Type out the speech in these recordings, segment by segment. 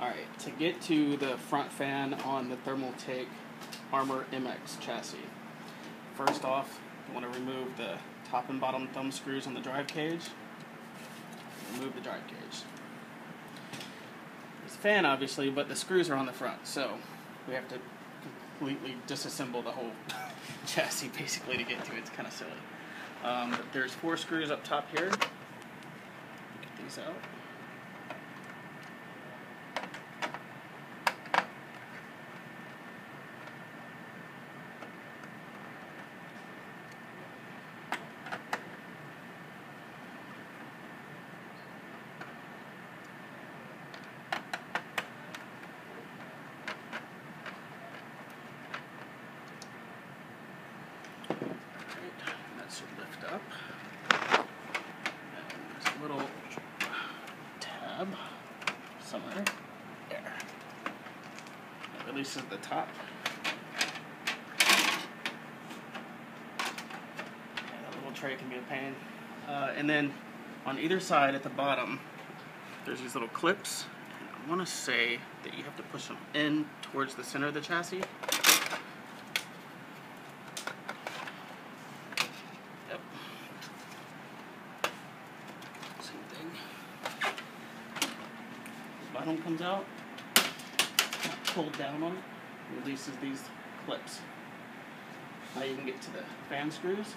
Alright, to get to the front fan on the Thermaltake Armor MX chassis, first off, you want to remove the top and bottom thumb screws on the drive cage. Remove the drive cage. There's a fan, obviously, but the screws are on the front, so we have to completely disassemble the whole chassis, basically, to get to it. It's kind of silly. But there's 4 screws up top here. Get these out. That should lift up. And there's a little tab somewhere. There. It releases the top. Yeah, that little tray can be a pain. And then on either side at the bottom, there's these little clips. I want to say that you have to push them in towards the center of the chassis. Bottom comes out, pulled down on it, releases these clips. Now you can get to the fan screws.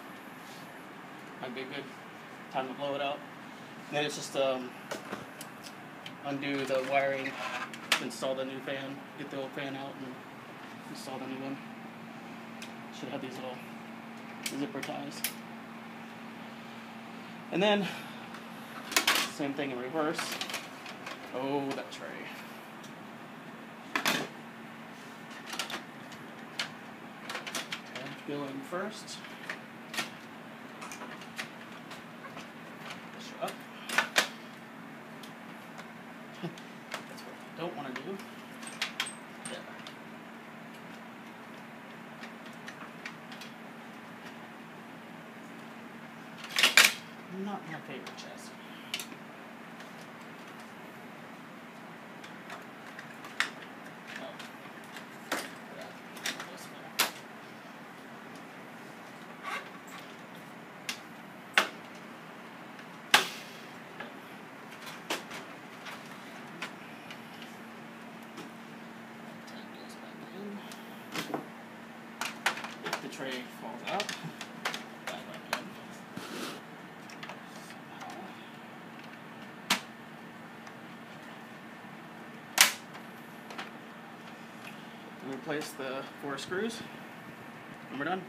Might be a good time to blow it out. And then it's just undo the wiring, install the new fan, get the old fan out, and install the new one. Should have these little zipper ties. And then same thing in reverse. Oh, that tray. Go in first. Push her up. That's what I don't want to do. There. Not my favorite chassis. If the tray falls out, back in. And replace the 4 screws, and we're done.